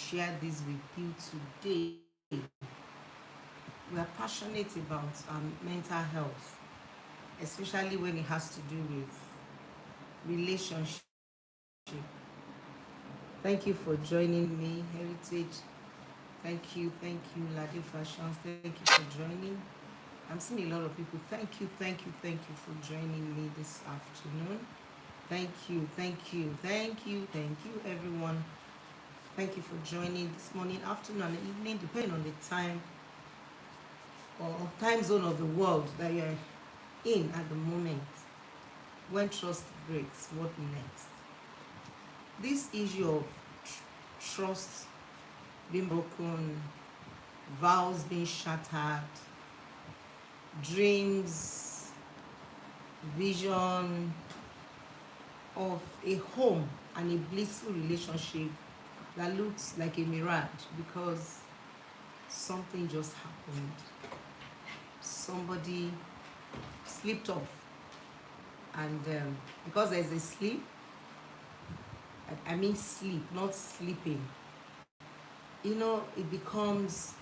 share this with you today. We are passionate about mental health, especially when it has to do with relationship. Thank you for joining me, Heritage. Thank you, Ladi Fashions. Thank you for joining. I'm seeing a lot of people. Thank you for joining me this afternoon. Thank you, everyone. Thank you for joining this morning, afternoon, and evening, depending on the time or time zone of the world that you're in at the moment. When trust breaks, what next? This issue of trust being broken, vows being shattered, dreams, vision of a home and a blissful relationship that looks like a mirage because something just happened. Somebody slipped off, and because there's a sleep, I mean sleep, not sleeping, it becomes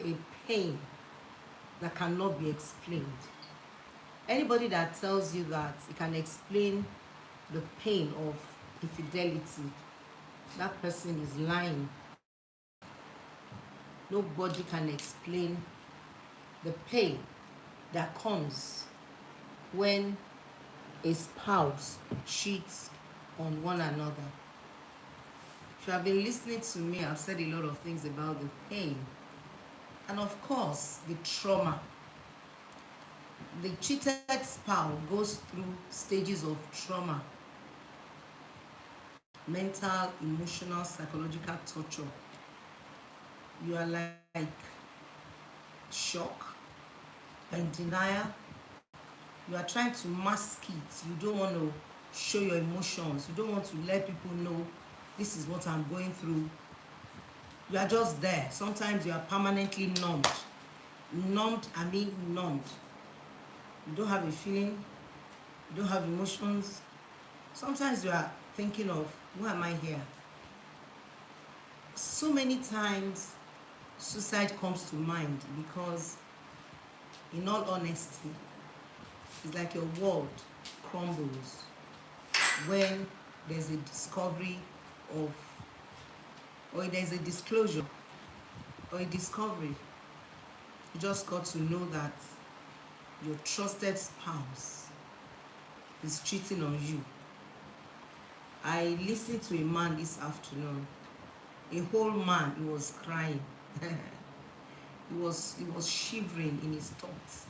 a pain that cannot be explained. Anybody that tells you that it can explain the pain of infidelity, that person is lying. Nobody can explain the pain that comes when a spouse cheats on one another. If you have been listening to me, I've said a lot of things about the pain and, of course, the trauma. The cheated spouse goes through stages of trauma: mental, emotional, psychological torture. You are like shock and denial. You are trying to mask it. You don't want to show your emotions. You don't want to let people know this is what I'm going through. You are just there. Sometimes you are permanently numbed. Numbed. You don't have a feeling. You don't have emotions. Sometimes you are thinking of, why am I here? So many times suicide comes to mind because, in all honesty, it's like your world crumbles when there's a discovery of, or there's a disclosure or a discovery. You just got to know that your trusted spouse is cheating on you. I listened to a man this afternoon. A whole man. He was crying. he was shivering in his thoughts.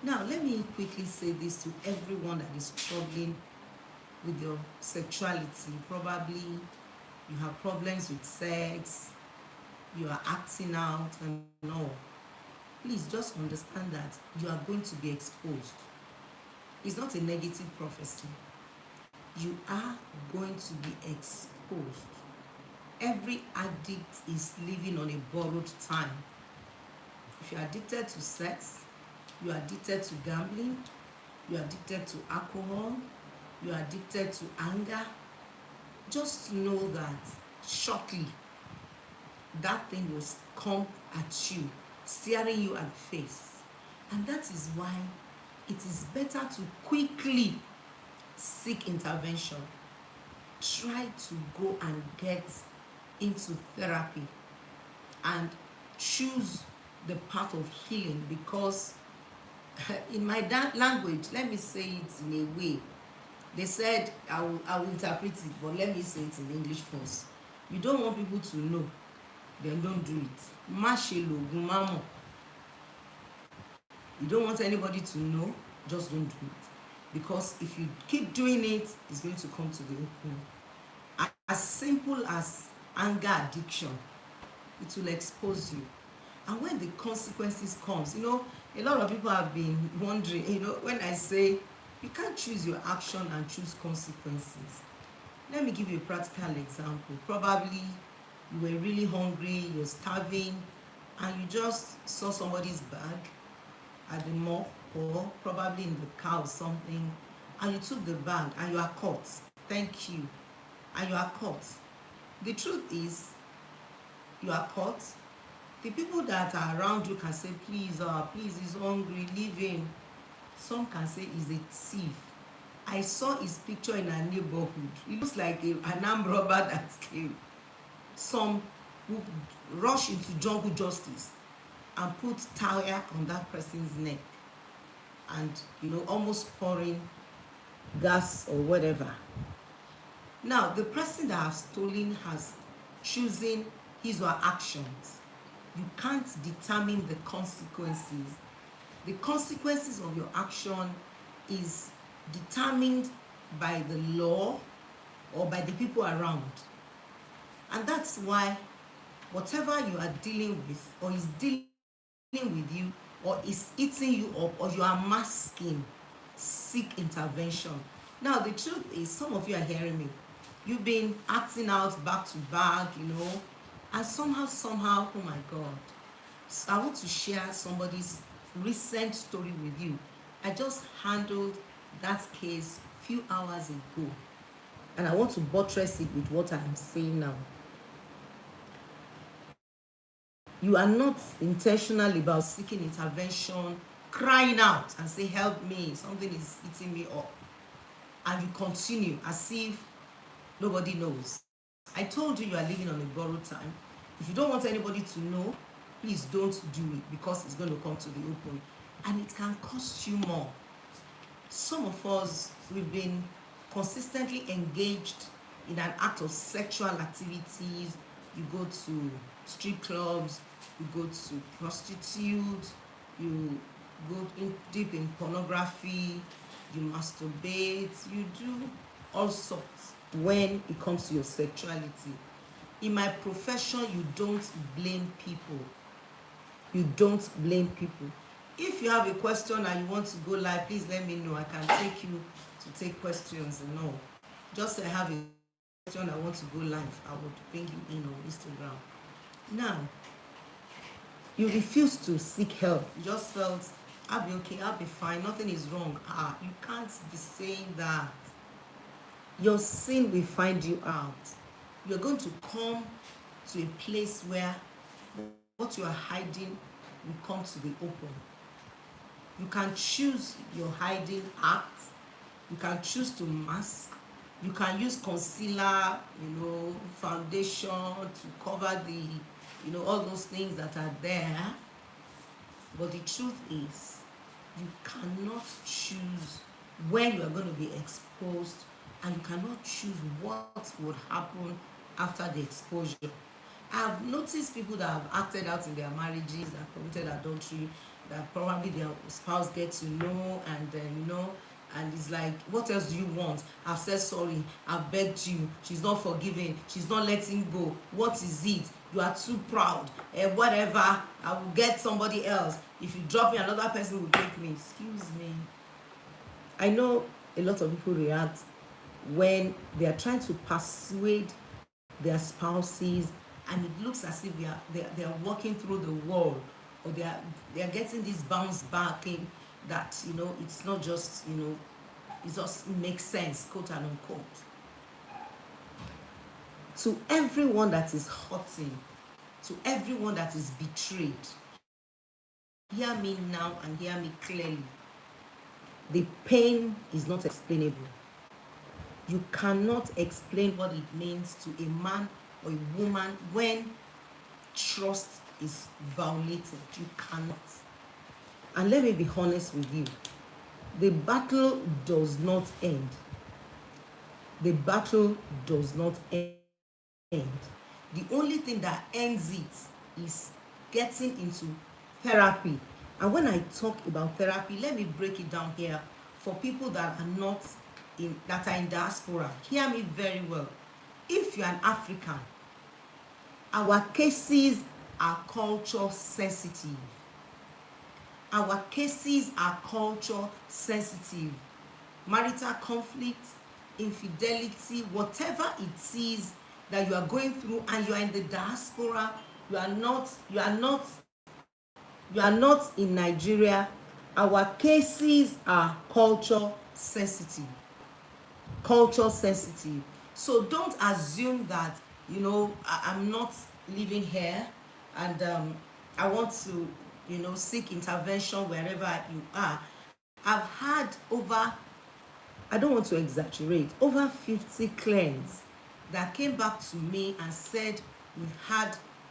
Now, let me quickly say this to everyone that is struggling with your sexuality. Probably you have problems with sex, you are acting out and all. Please just understand that you are going to be exposed. It's not a negative prophecy. You are going to be exposed. Every addict is living on a borrowed time. If you are addicted to sex, you are addicted to gambling, you are addicted to alcohol, you are addicted to anger, just know that shortly that thing will come at you, staring you at the face. And that is why it is better to quickly seek intervention. Try to go and get into therapy and choose the path of healing, because in my language, let me say it in a way. They said, I will interpret it, but let me say it in English first. You don't want people to know, then don't do it. Má ṣe lògùn má mọ̀. You don't want anybody to know, just don't do it. Because if you keep doing it, it's going to come to the open. As simple as anger addiction, it will expose you. And when the consequences comes, a lot of people have been wondering, when I say you can't choose your action and choose consequences. Let me give you a practical example. Probably you were really hungry, you're starving, and you just saw somebody's bag at the mall or probably in the car or something, and you took the bag and you are caught. Thank you. And you are caught. The truth is, you are caught. The people that are around you can say, please, please, he's hungry, leave him. Some can say he's a thief. I saw his picture in our neighborhood. It looks like an armed robber that came. Some would rush into jungle justice and put tire on that person's neck and, almost pouring gas or whatever. Now, the person that has stolen has chosen his or her actions. You can't determine the consequences. The consequences of your action is determined by the law or by the people around. And that's why whatever you are dealing with or is dealing with you or is eating you up or you are masking, seek intervention. Now, the truth is, some of you are hearing me. You've been acting out back to back, and somehow, oh my God. So I want to share somebody's recent story with you. I just handled that case a few hours ago, and I want to buttress it with what I'm saying now. You are not intentional about seeking intervention, crying out and say, help me, something is eating me up. And you continue as if nobody knows. I told you you are living on a borrowed time. If you don't want anybody to know, please don't do it, because it's going to come to the open. And it can cost you more. Some of us, we've been consistently engaged in an act of sexual activities. You go to strip clubs, you go to prostitutes, you go in deep in pornography, you masturbate, you do all sorts when it comes to your sexuality. In my profession, you don't blame people. You don't blame people. If you have a question and you want to go live, please let me know. I can take you to take questions. No, just say I have a question, I want to go live, I would bring you in on Instagram. Now, you refuse to seek help. You just felt, I'll be okay, I'll be fine, nothing is wrong. You can't be saying that. Your sin will find you out. You're going to come to a place where what you are hiding will come to the open. You can choose your hiding act. You can choose to mask. You can use concealer, foundation to cover the, all those things that are there. But the truth is, you cannot choose when you are going to be exposed, and you cannot choose what would happen after the exposure. I've noticed people that have acted out in their marriages, that committed adultery, that probably their spouse gets to know, and and it's like, what else do you want? I've said sorry, I've begged you, she's not forgiving, she's not letting go. What is it? You are too proud. Whatever, I will get somebody else. If you drop me, another person will take me. Excuse me. I know a lot of people react when they are trying to persuade their spouses, and it looks as if they are walking through the wall, or they are getting this bounce back in that it's not just it just makes sense, quote and unquote. To everyone that is hurting, to everyone that is betrayed, hear me now and hear me clearly. The pain is not explainable. You cannot explain what it means to a man or a woman when trust is violated. You cannot. And let me be honest with you. The battle does not end. The battle does not end. The only thing that ends it is getting into therapy. And when I talk about therapy, let me break it down here for people that are not that are in diaspora. Hear me very well. If you're an African, our cases are culture sensitive. Our cases are culture sensitive. Marital conflict, infidelity, whatever it is that you are going through, and you are in the diaspora, you are not in Nigeria, our cases are culture sensitive. Culture sensitive. So don't assume that I'm not living here, and I want to, seek intervention wherever you are. I've had over, I don't want to exaggerate, over 50 clients that came back to me and said,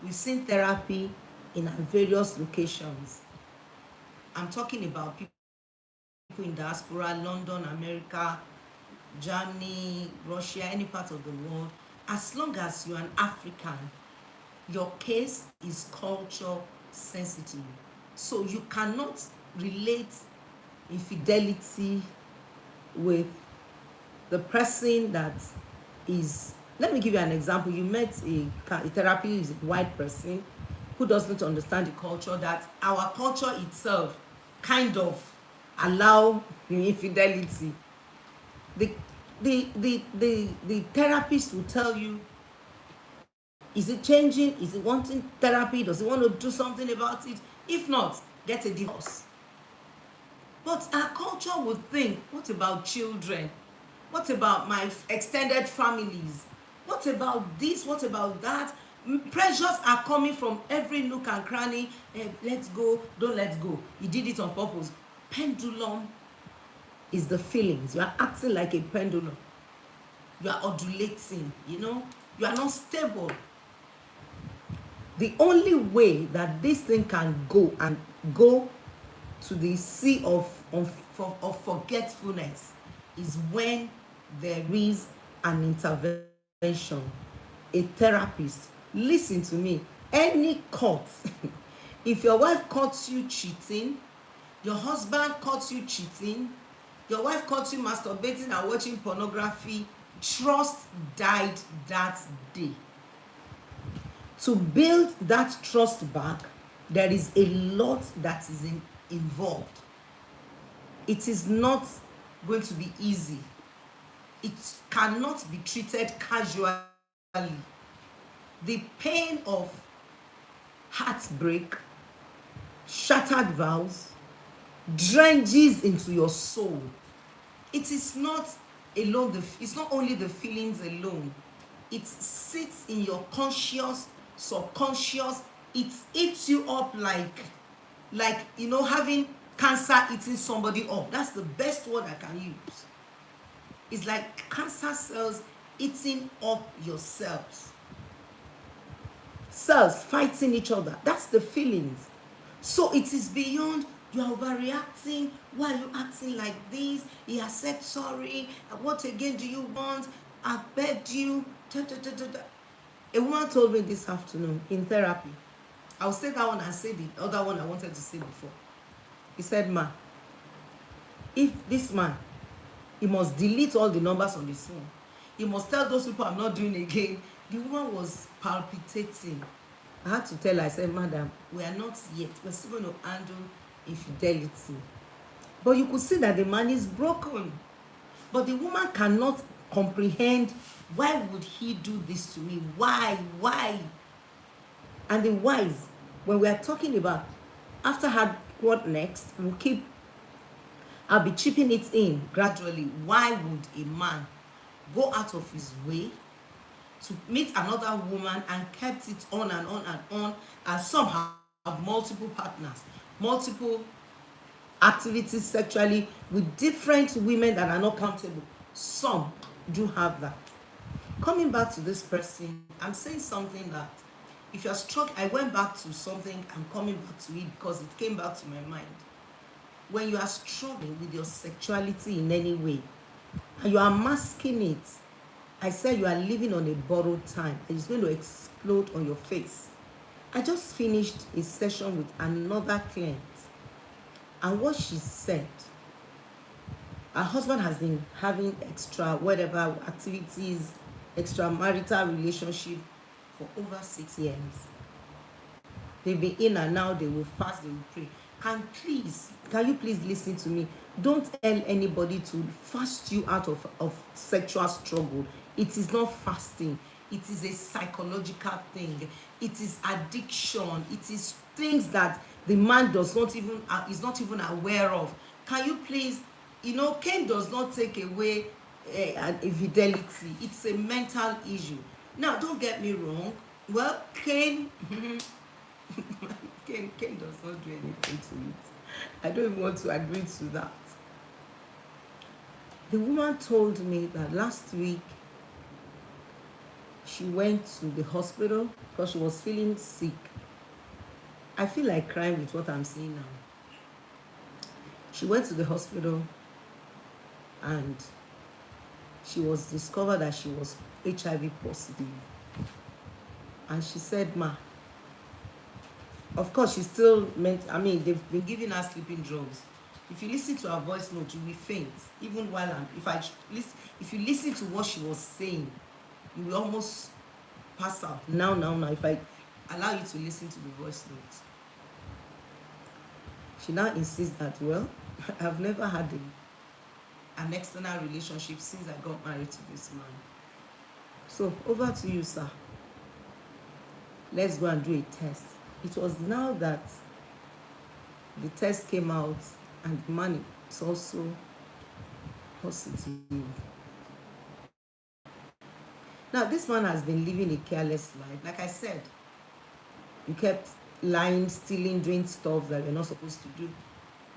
we've seen therapy in our various locations. I'm talking about people in diaspora, London, America, Germany, Russia, any part of the world. As long as you're an African, your case is culture sensitive. So you cannot relate infidelity with the person that is. Let me give you an example. You met a therapy is a white person who doesn't understand the culture, that our culture itself kind of allow infidelity. The therapist will tell you, is it changing? Is it wanting therapy? Does it want to do something about it? If not, get a divorce. But our culture would think, what about children? What about my extended families? What about this? What about that? Pressures are coming from every nook and cranny. Let's go, don't let's go. You did it on purpose. Pendulum is the feelings. You are acting like a pendulum. You are undulating, you are not stable. The only way that this thing can go to the sea of forgetfulness is when there is an intervention, a therapist. Listen to me. Any court, if your wife caught you cheating, your husband caught you cheating, your wife caught you masturbating and watching pornography, trust died that day. To build that trust back, there is a lot that is involved. It is not going to be easy. It cannot be treated casually. The pain of heartbreak, shattered vows, drenches into your soul. It is not alone. It's not only the feelings alone. It sits in your conscious, subconscious. It eats you up like having cancer eating somebody up. That's the best word I can use. It's like cancer cells eating up your cells. Cells fighting each other. That's the feelings. So it is beyond, you are overreacting. Why are you acting like this? He has said sorry. What again do you want? I've begged you. A woman told me this afternoon in therapy. I'll say that one and say the other one I wanted to say before. He said, ma, if this man, he must delete all the numbers on his phone. He must tell those people I'm not doing again. The woman was palpitating. I had to tell her, I said, madam, we are not yet. We're still going to handle infidelity. But you could see that the man is broken. But the woman cannot comprehend, why would he do this to me? Why? And the whys, when we are talking about after hard, what next, I'll be chipping it in gradually. Why would a man go out of his way to meet another woman and kept it on and on and on, and somehow have multiple partners, multiple activities sexually with different women that are not countable? Some do have that. Coming back to this person, I'm saying something that if you're struck, I went back to something, I'm coming back to it because it came back to my mind. When you are struggling with your sexuality in any way and you are masking it, I said you are living on a borrowed time and it's going to explode on your face. I just finished a session with another client, and what she said, her husband has been having extra whatever activities, extramarital relationship for over 6 years. They've been in and out, they will fast, they will pray. Can you please listen to me? Don't tell anybody to fast you out of sexual struggle. It is not fasting. It is a psychological thing. It is addiction. It is things that the man is not even aware of. Can you please, Cain does not take away infidelity. It's a mental issue. Now, don't get me wrong. Well, Cain, Cain does not do anything to it. I don't even want to agree to that. The woman told me that last week she went to the hospital because she was feeling sick. I feel like crying with what I'm saying now. She went to the hospital and she was discovered that she was HIV positive. And she said, Ma, of course, she still meant, I mean, they've been giving her sleeping drugs. If you listen to her voice note, you will faint. Even while if you listen to what she was saying, you will almost pass out. Now, if I allow you to listen to the voice note. She now insists that, well, I've never had an external relationship since I got married to this man. So, over to you, sir. Let's go and do a test. It was now that the test came out and the man is also positive. Now, this man has been living a careless life. Like I said, you kept lying, stealing, doing stuff that you're not supposed to do.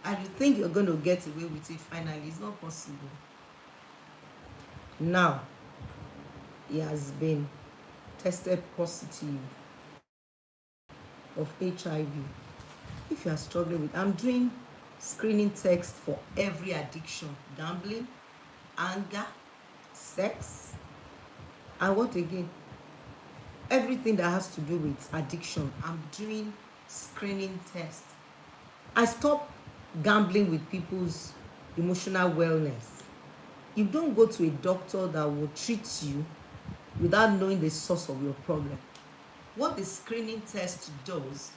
And you think you're going to get away with it finally. It's not possible. Now, he has been tested positive of HIV. If you are struggling with, I'm doing screening tests for every addiction: gambling, anger, sex, and what again? Everything that has to do with addiction. I'm doing screening tests. I stop gambling with people's emotional wellness. You don't go to a doctor that will treat you without knowing the source of your problem. What the screening test does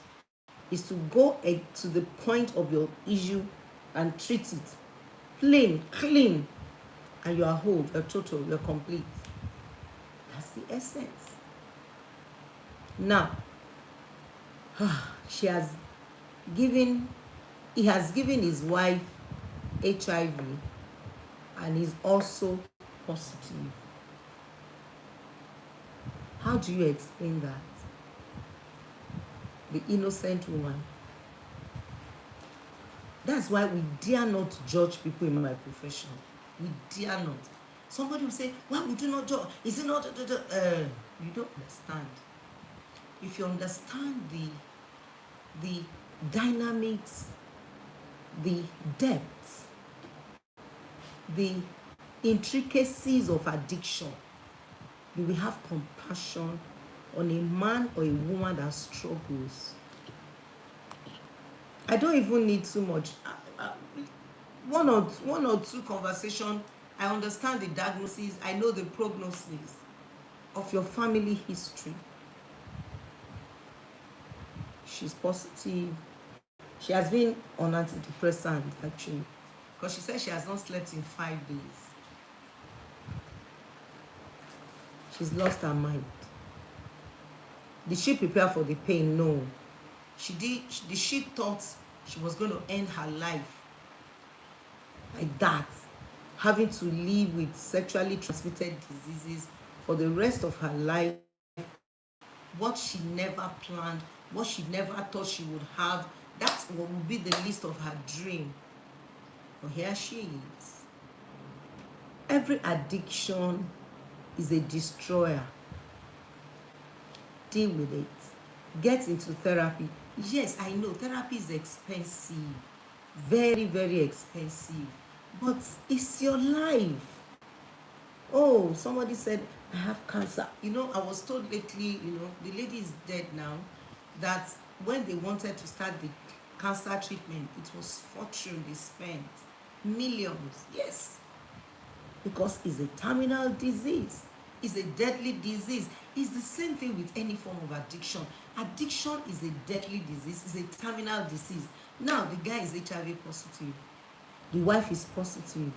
is to go to the point of your issue and treat it plain, clean, and you are whole, you're total, you're complete. That's the essence. Now, he has given his wife HIV and he's also positive. How do you explain that? The innocent woman. That's why we dare not judge people in my profession. We dare not. Somebody will say, why would you not judge? Is it not? You don't understand. If you understand the dynamics, the depths, the intricacies of addiction, you will have compassion on a man or a woman that struggles. I don't even need too much. One or two conversations, I understand the diagnosis, I know the prognosis of your family history. She's positive. She has been on antidepressant, actually, because she said she has not slept in 5 days. She's lost her mind. Did she prepare for the pain? No. She thought she was going to end her life like that, having to live with sexually transmitted diseases for the rest of her life. What she never planned, what she never thought she would have, that's what would be the list of her dream. But here she is. Every addiction is a destroyer. Deal with it. Get into therapy. Yes, I know therapy is expensive, very, very expensive, but it's your life. Oh, somebody said, I have cancer. I was told lately, the lady is dead now, that when they wanted to start the cancer treatment, it was fortune they spent. Millions, yes. Because it's a terminal disease. It's a deadly disease. It's the same thing with any form of addiction. Addiction is a deadly disease. It's a terminal disease. Now, the guy is HIV positive. The wife is positive.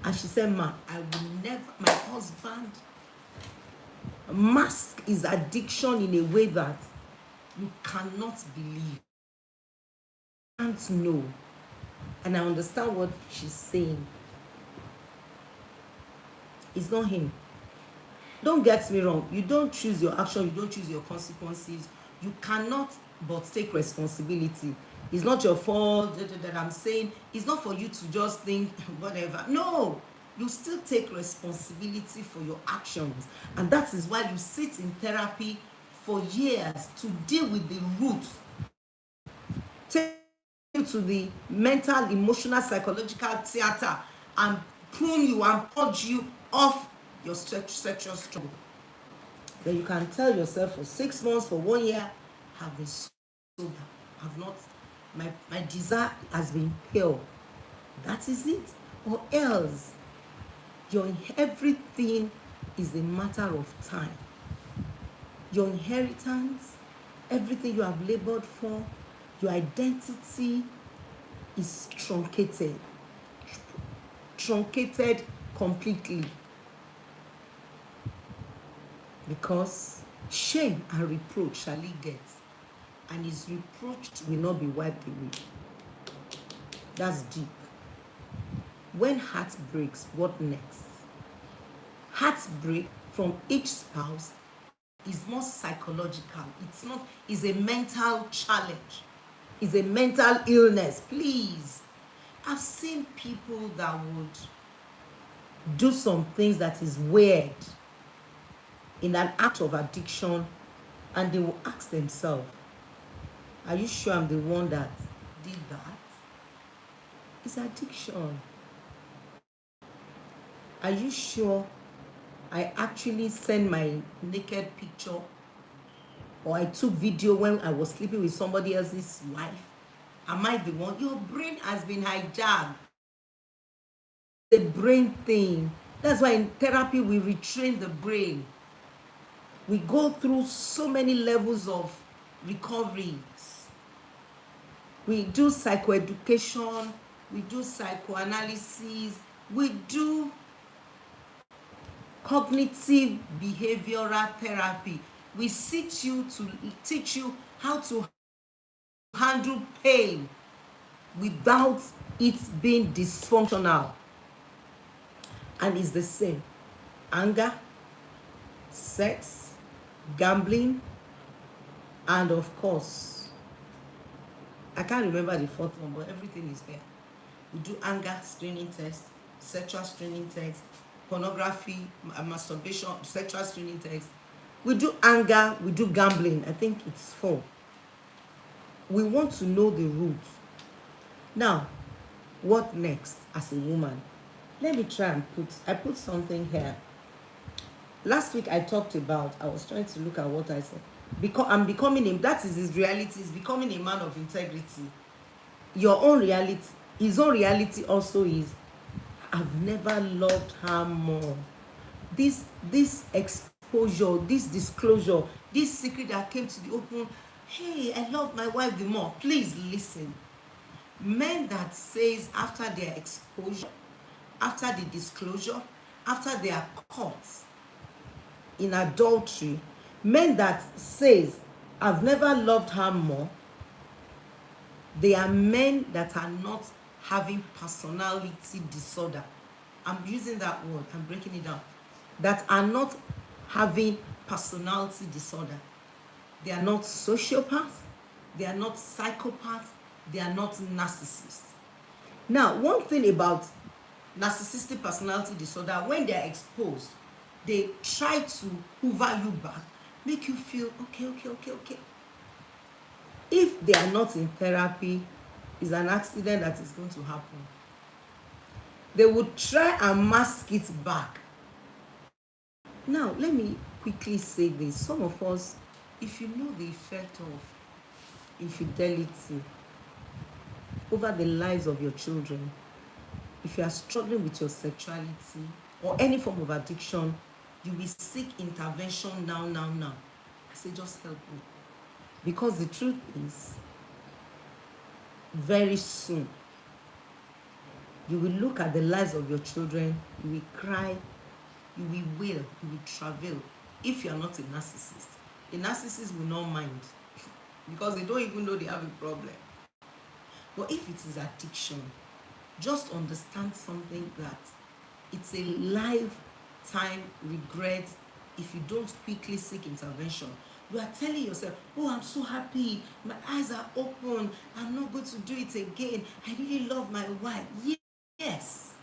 And she said, Ma, I will never, my husband mask his addiction in a way that you cannot believe. You can't know. And I understand what she's saying. It's not him. Don't get me wrong, you don't choose your action, you don't choose your consequences. You cannot but take responsibility. It's not your fault that I'm saying. It's not for you to just think whatever. No, you still take responsibility for your actions. And that is why you sit in therapy for years to deal with the root. Take you to the mental, emotional, psychological theater and prune you and purge you off your sexual struggle. Then you can tell yourself for 6 months, for 1 year, have been sober, have not, my desire has been pure. That is it. Or else, everything is a matter of time. Your inheritance, everything you have labored for, your identity is truncated completely. Because shame and reproach shall he get, and his reproach will not be wiped away. That's deep. When heart breaks, what next? Heartbreak from each spouse is more psychological. It's a mental challenge. It's a mental illness. Please. I've seen people that would do some things that is weird in an act of addiction, and they will ask themselves, are you sure I'm the one that did that? It's addiction. Are you sure I actually sent my naked picture, or I took video when I was sleeping with somebody else's wife? Am I the one? Your brain has been hijacked. The brain thing. That's why in therapy we retrain the brain. We go through so many levels of recoveries. We do psychoeducation, we do psychoanalysis, we do cognitive behavioral therapy. We teach you how to handle pain without it being dysfunctional. And it's the same. Anger, sex, gambling, and of course, I can't remember the fourth one, but everything is there. We do anger screening test, sexual screening test, pornography, masturbation, sexual screening test. We do anger, we do gambling. I think it's 4. We want to know the root. Now, what next as a woman? Let me try and I put something here. Last week I talked about, I was trying to look at what I said. I'm becoming him. That is his reality. Is becoming a man of integrity. Your own reality, his own reality also is, I've never loved her more. This exposure, this disclosure, this secret that came to the open. Hey, I love my wife the more. Please listen. Men that says after their exposure, after the disclosure, after they are caught in adultery, men that says I've never loved her more, they are men that are not having personality disorder. I'm using that word, I'm breaking it down. That are not having personality disorder. They are not sociopaths, they are not psychopaths, they are not narcissists. Now, one thing about narcissistic personality disorder, when they are exposed, they try to hoover you back, make you feel okay. If they are not in therapy, it's an accident that is going to happen. They would try and mask it back. Now, let me quickly say this. Some of us, if you know the effect of infidelity over the lives of your children, if you are struggling with your sexuality or any form of addiction, you will seek intervention now. I say, just help me. Because the truth is, very soon, you will look at the lives of your children, you will cry, you will wail, you will travail. If you are not a narcissist, a narcissist will not mind because they don't even know they have a problem. But if it is addiction, just understand something, that it's a lifetime regret if you don't quickly seek intervention. You are telling yourself, oh, I'm so happy, my eyes are open, I'm not going to do it again, I really love my wife. Yes,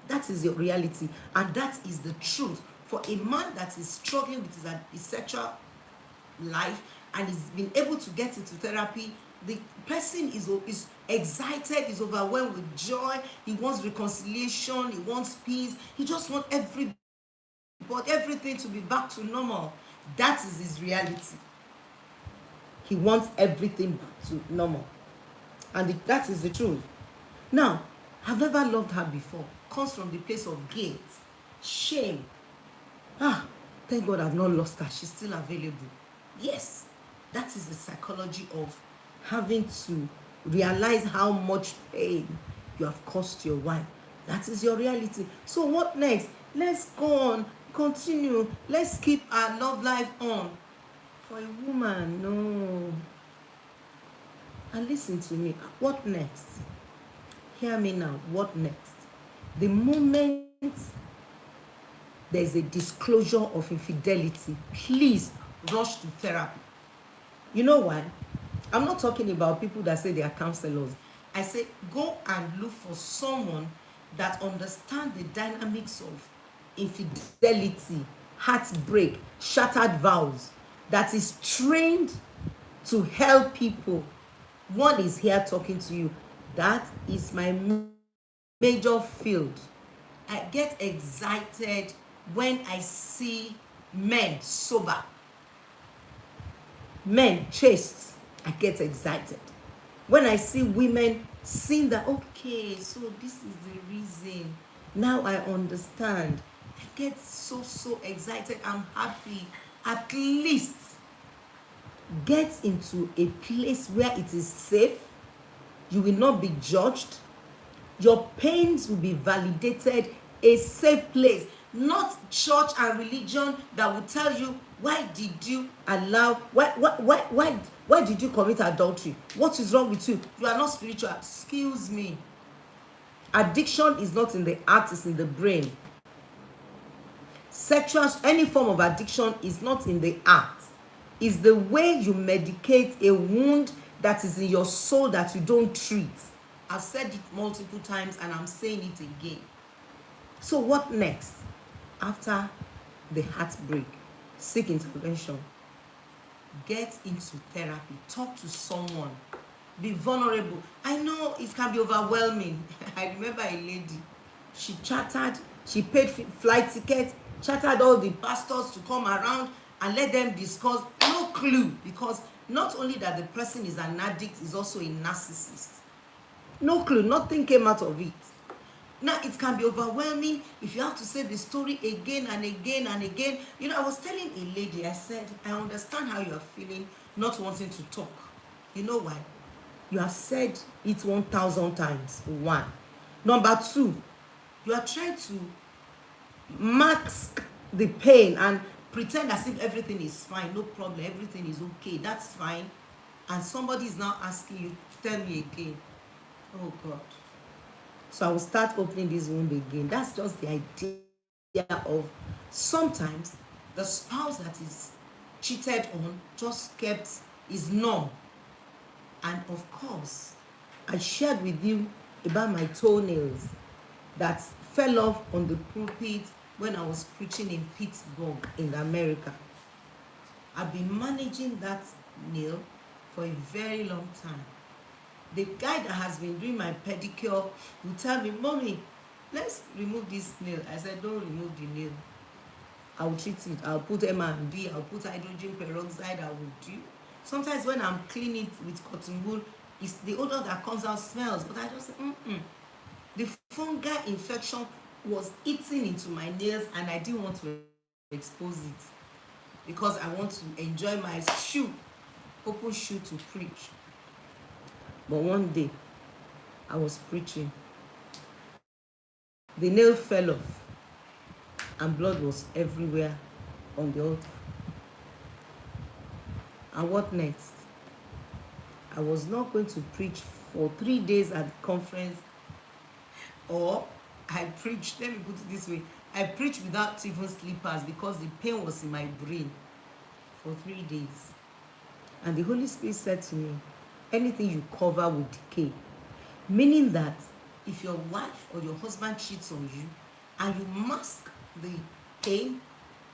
that is your reality, and that is the truth. For a man that is struggling with his sexual life and is been able to get into therapy, the person is excited, is overwhelmed with joy, he wants reconciliation, he wants peace, he just wants everything to be back to normal. That is his reality. He wants everything back to normal, and that is the truth. Now, I've never loved her before comes from the place of guilt, shame. Thank God I've not lost her, she's still available. Yes, that is the psychology of having to realize how much pain you have caused your wife. That is your reality. So what next? Let's go on, continue, let's keep our love life on. For a woman, no. And listen to me, what next? Hear me now, what next? The moment there's a disclosure of infidelity, please rush to therapy. You know why? I'm not talking about people that say they are counselors. I say go and look for someone that understands the dynamics of infidelity, heartbreak, shattered vows, that is trained to help people. One is here talking to you. That is my major field. I get excited when I see men sober, men chaste. I get excited when I see women seeing that, okay, so this is the reason, now I understand. I get so excited. I'm happy. At least get into a place where it is safe, you will not be judged, your pains will be validated, a safe place, not church and religion that will tell you, why did you allow, why did you commit adultery, what is wrong with you, you are not spiritual. Excuse me, addiction is not in the heart, it's in the brain. Sexual, any form of addiction is not in the heart, it's the way you medicate a wound that is in your soul that you don't treat. I've said it multiple times and I'm saying it again. So what next? After the heartbreak, seek intervention. Get into therapy. Talk to someone. Be vulnerable. I know it can be overwhelming. I remember a lady. She chattered. She paid flight tickets. Chattered all the pastors to come around and let them discuss. No clue, because not only that the person is an addict, is also a narcissist. No clue. Nothing came out of it. Now, it can be overwhelming if you have to say the story again and again and again. You know, I was telling a lady, I said, I understand how you are feeling, not wanting to talk. You know why? You have said it 1,000 times. One. Number two, you are trying to mask the pain and pretend as if everything is fine, no problem, everything is okay, that's fine. And somebody is now asking you, tell me again. Oh God. So I will start opening this wound again. That's just the idea of sometimes the spouse that is cheated on just kept is numb. And of course, I shared with you about my toenails that fell off on the pulpit when I was preaching in Pittsburgh in America. I've been managing that nail for a very long time. The guy that has been doing my pedicure will tell me, Mommy, let's remove this nail. I said, don't remove the nail. I will treat it. I'll put M&B, I'll put hydrogen peroxide, I will do. Sometimes when I'm cleaning it with cotton wool, it's the odor that comes out smells. But I just say, The fungal infection was eating into my nails and I didn't want to expose it because I want to enjoy my shoe, open shoe to preach. But one day, I was preaching. The nail fell off and blood was everywhere on the altar. And what next? I was not going to preach for 3 days at the conference, or I preached, let me put it this way, I preached without even slippers because the pain was in my brain for 3 days. And the Holy Spirit said to me, anything you cover will decay. Meaning that if your wife or your husband cheats on you and you mask the pain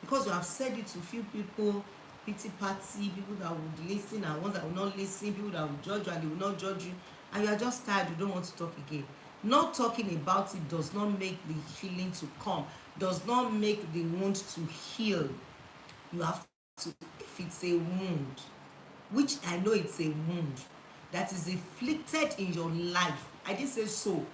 because you have said it to few people, pity party, people that would listen and ones that will not listen, people that will judge you and they will not judge you, and you are just tired, you don't want to talk again. Not talking about it does not make the healing to come, does not make the wound to heal. You have to, if it's a wound, which I know it's a wound that is inflicted in your life, I didn't say so.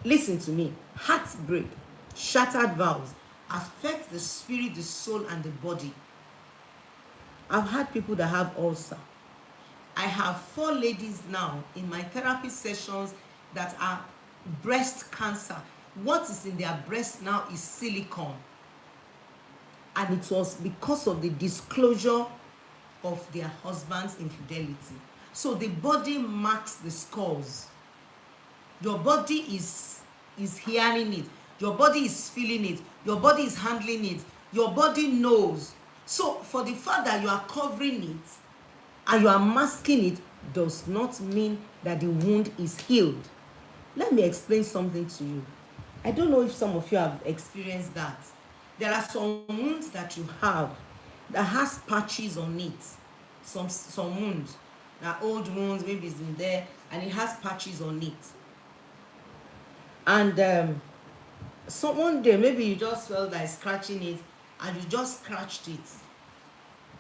Listen to me. Heartbreak, shattered vows affect the spirit, the soul, and the body. I've had people that have ulcer. I have 4 ladies now in my therapy sessions that are breast cancer. What is in their breast now is silicone. And it was because of the disclosure of their husband's infidelity. So the body marks the scars. Your body is hearing it. Your body is feeling it. Your body is handling it. Your body knows. So for the fact that you are covering it and you are masking it does not mean that the wound is healed. Let me explain something to you. I don't know if some of you have experienced that. There are some wounds that you have that has patches on it. Some wounds, that old wounds, maybe it's in there, and it has patches on it. And so one day, maybe you just felt like scratching it, and you just scratched it.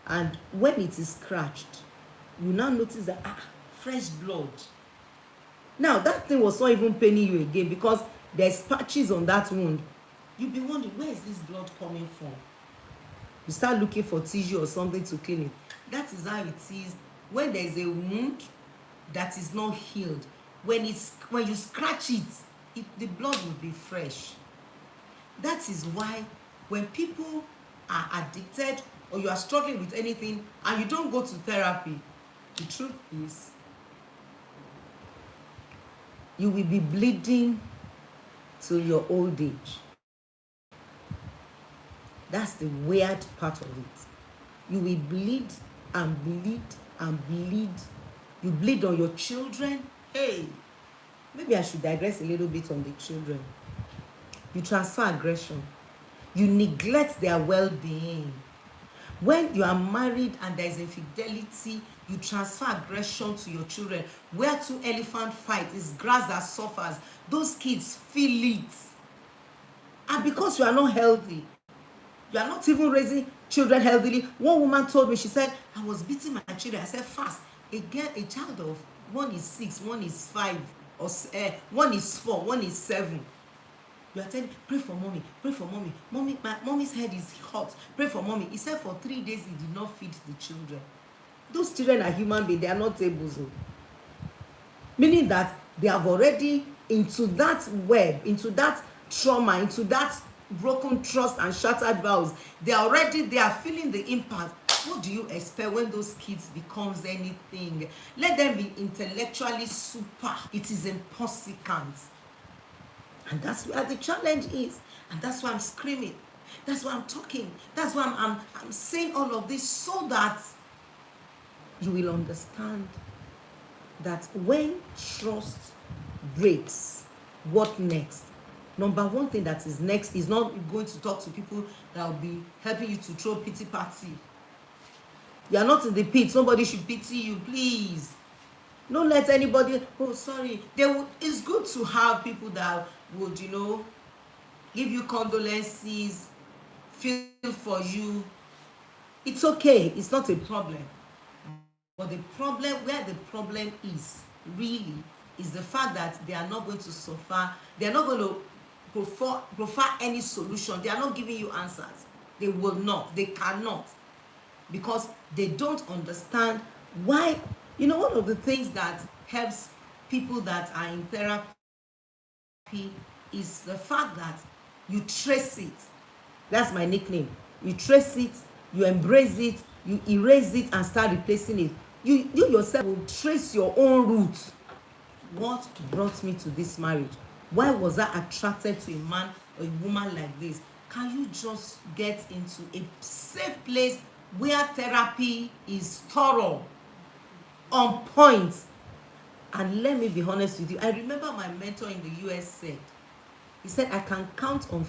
And when it is scratched, you now notice that, fresh blood. Now, that thing was not even paining you again because there's patches on that wound. You'll be wondering, where is this blood coming from? You start looking for tissue or something to clean it. That is how it is when there is a wound that is not healed. When you scratch it, the blood will be fresh. That is why when people are addicted or you are struggling with anything and you don't go to therapy, the truth is you will be bleeding till your old age. That's the weird part of it. You will bleed and bleed and bleed. You bleed on your children. Hey, maybe I should digress a little bit on the children. You transfer aggression. You neglect their well-being. When you are married and there is infidelity, you transfer aggression to your children. Where 2 elephants fight, is grass that suffers. Those kids feel it. And because you are not healthy, you are not even raising children healthily. One woman told me, she said, I was beating my children. I said, fast. A child of 1 is 6, 1 is 5, or 1 is 4, 1 is 7. You are telling, pray for mommy, pray for mommy. Mommy's head is hot. Pray for mommy. He said for 3 days he did not feed the children. Those children are human beings. They are not tables. Meaning that they have already into that web, into that trauma, into that broken trust and shattered vows. They are feeling the impact. What do you expect when those kids becomes anything? Let them be intellectually super. It is impossible. And that's where the challenge is. And that's why I'm screaming. That's why I'm talking. That's why I'm saying all of this, so that you will understand that when trust breaks, what next? Number one thing that is next is not going to talk to people that will be helping you to throw pity party. You are not in the pit. Somebody should pity you, please. Don't let anybody, oh, sorry. It's good to have people that would, give you condolences, feel for you. It's okay. It's not a problem. But where the problem is, really, is the fact that they are not going to suffer. They are not going to prefer any solution. They are not giving you answers. They will not. They cannot. Because they don't understand why. One of the things that helps people that are in therapy is the fact that you trace it. That's my nickname. You trace it, you embrace it, you erase it and start replacing it. You yourself will trace your own roots. What brought me to this marriage? Why was I attracted to a man or a woman like this? can you just get into a safe place where therapy is thorough, on point? And let me be honest with you, I remember my mentor in the US said, he said, I can count on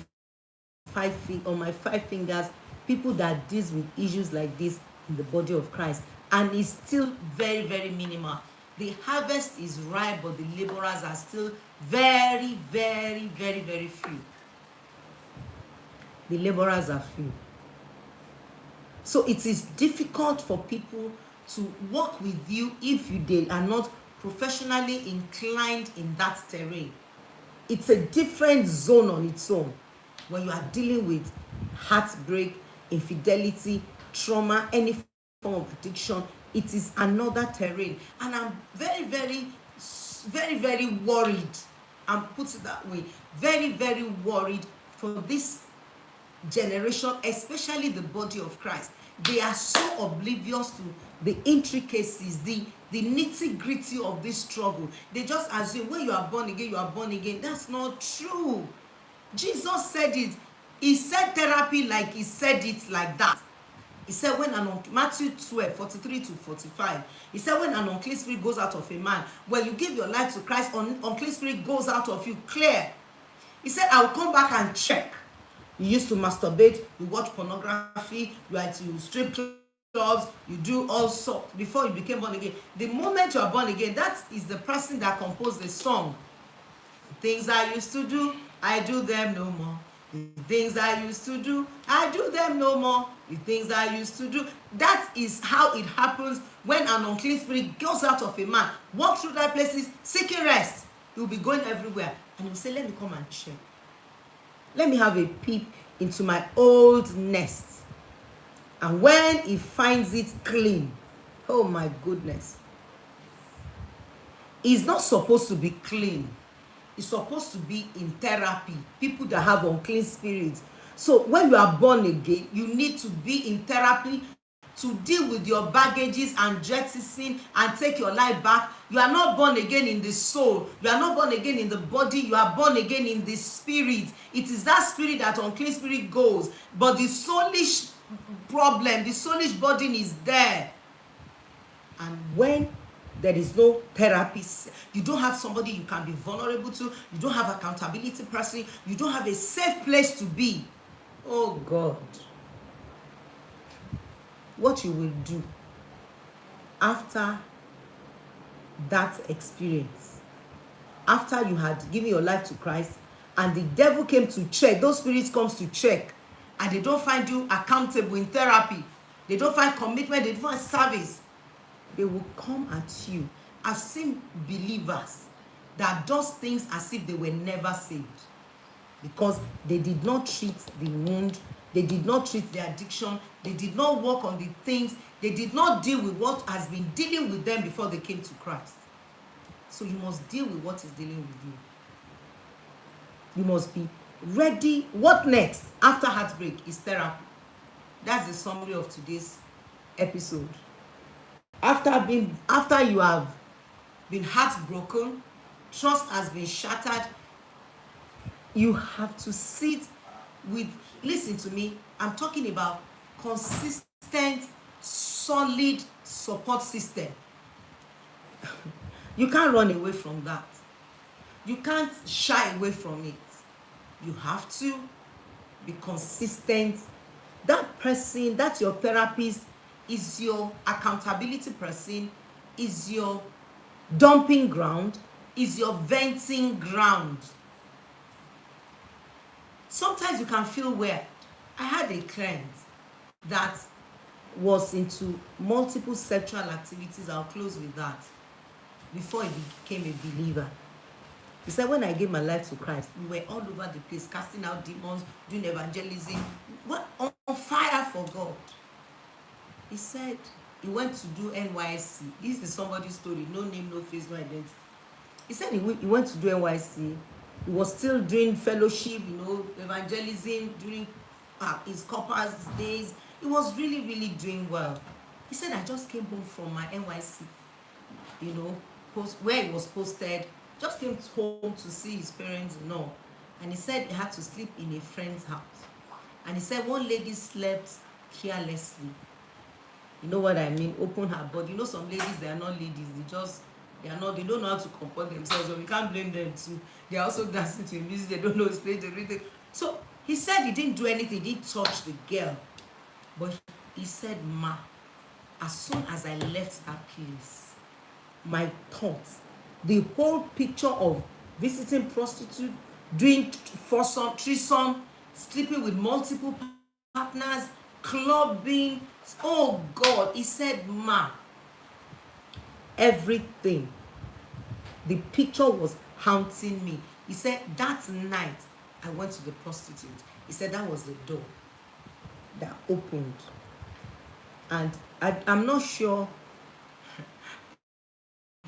my 5 fingers people that deals with issues like this in the body of Christ, and it's still very, very minimal. The harvest is ripe, but the laborers are still very, very, very, very few. The laborers are few. So it is difficult for people to work with you if they are not professionally inclined in that terrain. It's a different zone on its own when you are dealing with heartbreak, infidelity, trauma, any form of addiction. It is another terrain, and I'm very, very, very, very worried, and put it that way, very, very worried for this generation, especially the body of Christ. They are so oblivious to the intricacies, the nitty-gritty of this struggle. They just assume when you are born again, you are born again. That's not true. Jesus said it. He said therapy like he said it like that. He said when Matthew 12, 43 to 45, he said when an unclean spirit goes out of a man, when you give your life to Christ, unclean spirit goes out of you, clear. He said, I will come back and check. You used to masturbate, you watch pornography, you are to strip clubs, you do all sorts before you became born again. The moment you are born again, that is the person that composed the song. The things I used to do, I do them no more. The things I used to do, I do them no more. The things I used to do. That is how it happens when an unclean spirit goes out of a man, walks through that places, seeking rest. He will be going everywhere. And he will say, let me come and check. Let me have a peep into my old nest. And when he finds it clean, oh my goodness. It's not supposed to be clean. It's supposed to be in therapy. People that have unclean spirits. So when you are born again, you need to be in therapy to deal with your baggages and jettison and take your life back. You are not born again in the soul. You are not born again in the body. You are born again in the spirit. It is that spirit that unclean spirit goes. But the soulish problem, the soulish burden is there. And when there is no therapist, you don't have somebody you can be vulnerable to, you don't have accountability person, you don't have a safe place to be. Oh God. What you will do after that experience, after you had given your life to Christ and the devil came to check, those spirits comes to check, and they don't find you accountable in therapy, they don't find commitment, they don't find service, they will come at you. I've seen believers that does things as if they were never saved because they did not treat the wound, they did not treat the addiction, they did not work on the things, they did not deal with what has been dealing with them before they came to Christ. So you must deal with what is dealing with you. You must be ready. What next after heartbreak is therapy. That's the summary of today's episode. After you have been heartbroken, trust has been shattered, you have to sit with, listen to me, I'm talking about consistent, solid support system. You can't run away from that. You can't shy away from it. You have to be consistent. That person, that's your therapist, is your accountability person, is your dumping ground, is your venting ground. Sometimes you can feel weird. I had a client that was into multiple sexual activities. I'll close with that. Before he became a believer, he said, when I gave my life to Christ, we were all over the place, casting out demons, doing evangelism, on fire for God. He said he went to do NYC. This is somebody's story, no name, no face, no identity. He said he went to do NYC. He was still doing fellowship, evangelism during his corpus days. He was really, really doing well. He said, I just came home from my NYC, where he was posted. Just came home to see his parents, And he said he had to sleep in a friend's house. And he said one lady slept carelessly. You know what I mean? Open her body. You know, some ladies, they are not ladies. They don't know how to comport themselves. So we can't blame them too. They are also dancing to music. They don't know it's playing everything. So he said he didn't do anything. He didn't touch the girl. But he said, Ma, as soon as I left that place, my thoughts, the whole picture of visiting prostitute, doing foursome, threesome, sleeping with multiple partners, clubbing, oh God, he said, Ma, everything, the picture was haunting me. He said, that night I went to the prostitute. He said that was the door that opened. And I'm not sure.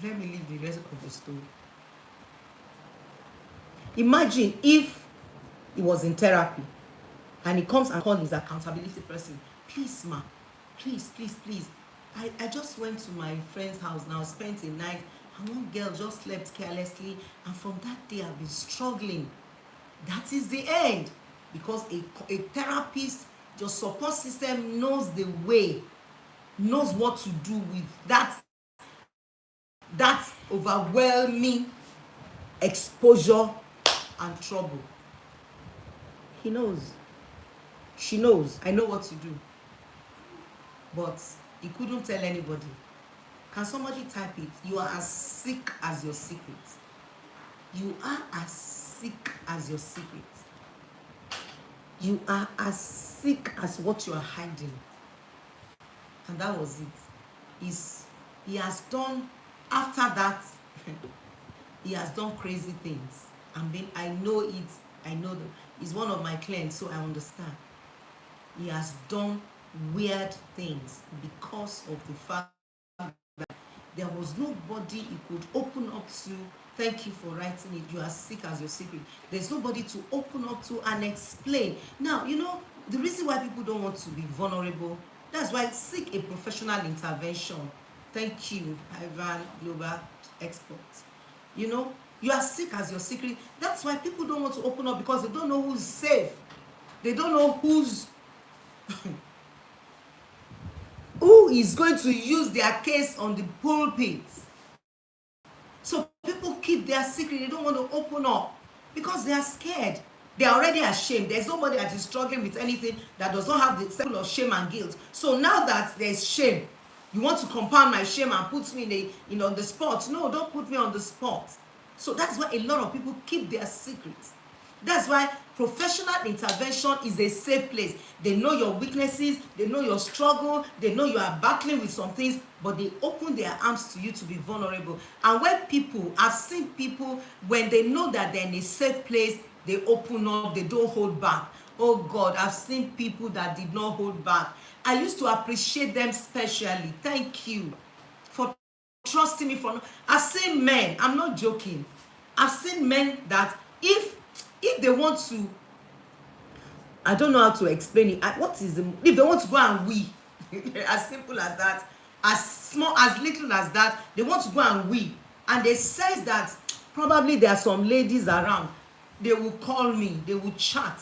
Let me leave the rest of the story. Imagine if he was in therapy and he comes and calls his accountability person. Please, ma, please. I just went to my friend's house now, spent a night, and one girl just slept carelessly, and from that day I've been struggling. That is the end. Because a therapist, your support system knows the way, knows what to do with that overwhelming exposure and trouble. He knows. She knows. I know what to do. But he couldn't tell anybody. Can somebody type it? You are as sick as your secret. You are as sick as your secret. You are as sick as what you are hiding. And that was it. He has done, after that, he has done crazy things. I know it. I know that he's one of my clients, so I understand. He has done weird things because of the fact that there was nobody he could open up to. Thank you for writing it. You are sick as your secret. There's nobody to open up to and explain. Now, you know, the reason why people don't want to be vulnerable, that's why seek a professional intervention. Thank you, Ivan Global Expert. You know, you are sick as your secret. That's why people don't want to open up, because they don't know who's safe. They don't know who is going to use their case on the pulpit. So people keep their secret. They don't want to open up because they are scared. They are already ashamed. There's nobody that is struggling with anything that does not have the cycle of shame and guilt. So now that there's shame, you want to compound my shame and put me on the spot. No, don't put me on the spot. So that's why a lot of people keep their secrets. That's why professional intervention is a safe place. They know your weaknesses, they know your struggle, they know you are battling with some things, but they open their arms to you to be vulnerable. And I've seen people, when they know that they're in a safe place, they open up, they don't hold back. Oh God, I've seen people that did not hold back. I used to appreciate them specially. Thank you for trusting me. I've seen men, I'm not joking, I've seen men that if they want to, I don't know how to explain it. If they want to go and wee, as simple as that, as small, as little as that, they want to go and wee, and they says that probably there are some ladies around, they will call me, they will chat,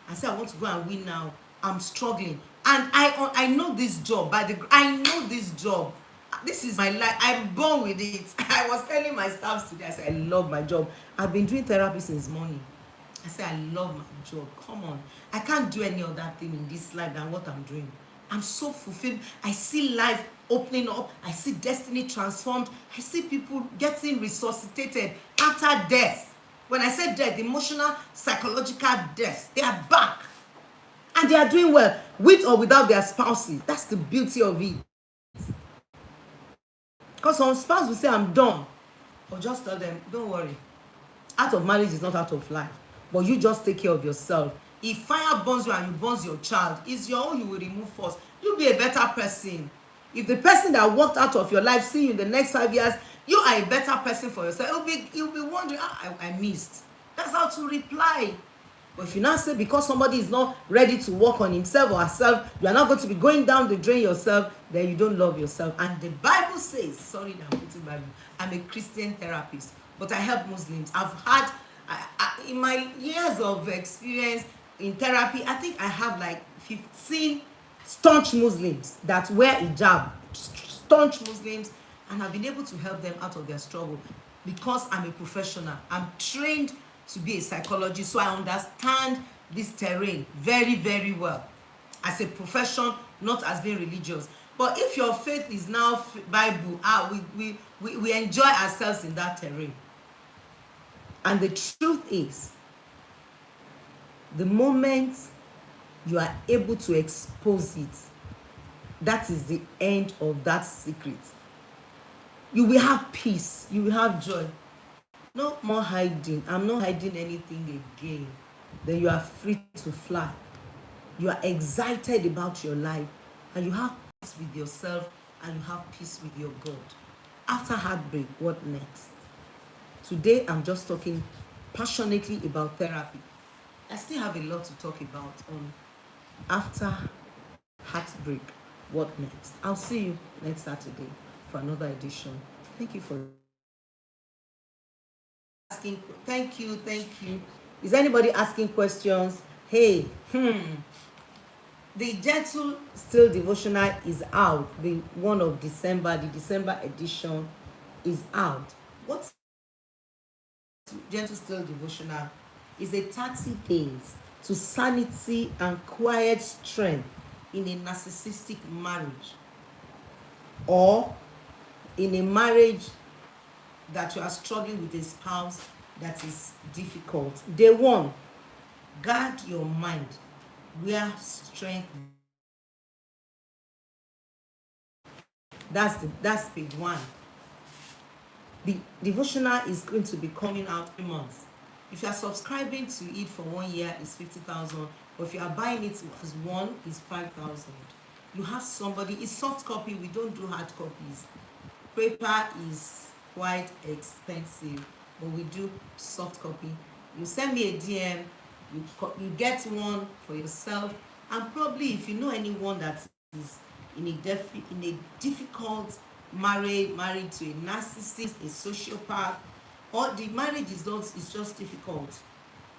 and say, I want to go and wee now, I'm struggling. And I know this job, I know this job. This is my life. I'm born with it. I was telling my staff today, I said, I love my job. I've been doing therapy since morning. I say, I love my job. Come on. I can't do any other thing in this life than what I'm doing. I'm so fulfilled. I see life opening up. I see destiny transformed. I see people getting resuscitated after death. When I say death, emotional, psychological death, they are back. And they are doing well, with or without their spouses. That's the beauty of it. Because some spouse will say, I'm done. Or just tell them, don't worry. Out of marriage is not out of life. But you just take care of yourself. If fire burns you and you burns your child, it's your own you will remove first. You'll be a better person. If the person that walked out of your life see you in the next 5 years, you are a better person for yourself. You'll be wondering, I missed. That's how to reply. But if you now say because somebody is not ready to work on himself or herself, you are not going to be going down the drain yourself, then you don't love yourself. And the Bible says, sorry that I'm putting Bible, I'm a Christian therapist, but I help Muslims. I've had, in my years of experience, in therapy, I think I have like 15 staunch Muslims that wear hijab, staunch Muslims, and I've been able to help them out of their struggle because I'm a professional. I'm trained to be a psychologist, so I understand this terrain very, very well as a profession, not as being religious. But if your faith is now Bible, we enjoy ourselves in that terrain. And the truth is, the moment you are able to expose it, that is the end of that secret. You will have peace, you will have joy. No more hiding. I'm not hiding anything again. Then you are free to fly. You are excited about your life, and you have peace with yourself, and you have peace with your God. After heartbreak, what next? Today, I'm just talking passionately about therapy. I still have a lot to talk about on after heartbreak, what next? I'll see you next Saturday for another edition. Thank you for asking. Thank you. Is anybody asking questions? Hey, the Gentle Still Devotional is out. The one of December, the December edition is out. What's Gentle Still Devotional? Is a 30 days to sanity and quiet strength in a narcissistic marriage, or in a marriage that you are struggling with a spouse that is difficult. Day one, guard your mind where strength. That's page one. The devotional is going to be coming out every month. If you are subscribing to it for 1 year, it's 50,000. But if you are buying it as one, it's 5,000. You have somebody. It's soft copy. We don't do hard copies. Paper is quite expensive, but we do soft copy. You send me a DM. You get one for yourself, and probably if you know anyone that is in a difficult married to a narcissist, a sociopath, or the marriage is just difficult,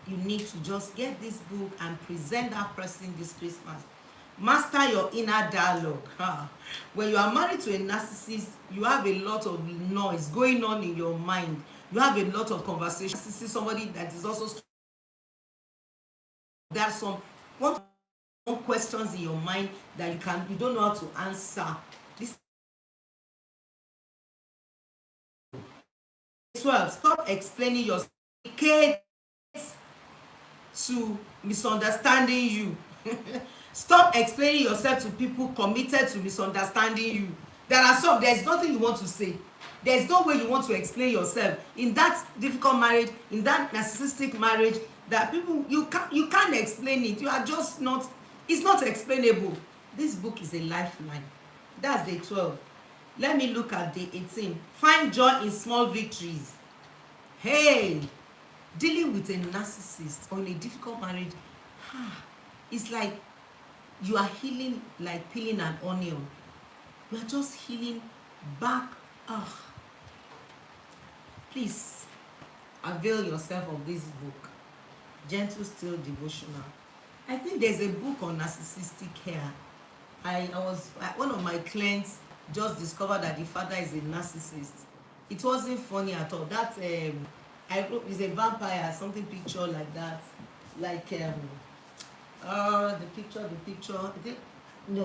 you need to just get this book and present that person this Christmas. Master your inner dialogue. When you are married to a narcissist, you have a lot of noise going on in your mind. You have a lot of conversation. See somebody that is also, there are some one questions in your mind that you don't know how to answer. This 12, stop explaining yourself to misunderstanding you. Stop explaining yourself to people committed to misunderstanding you. There's nothing you want to say. There's no way you want to explain yourself in that difficult marriage, in that narcissistic marriage, that people, you can't explain it. You are just not, it's not explainable. This book is a lifeline. That's day 12. Let me look at day 18. Find joy in small victories. Hey, dealing with a narcissist or in a difficult marriage, it's like you are healing like peeling an onion. You are just healing back. Please avail yourself of this book, Gentle Still Devotional. I think there's a book on narcissistic care. One of my clients just discovered that the father is a narcissist. It wasn't funny at all. That I wrote is a vampire, something picture like that, like the picture. I think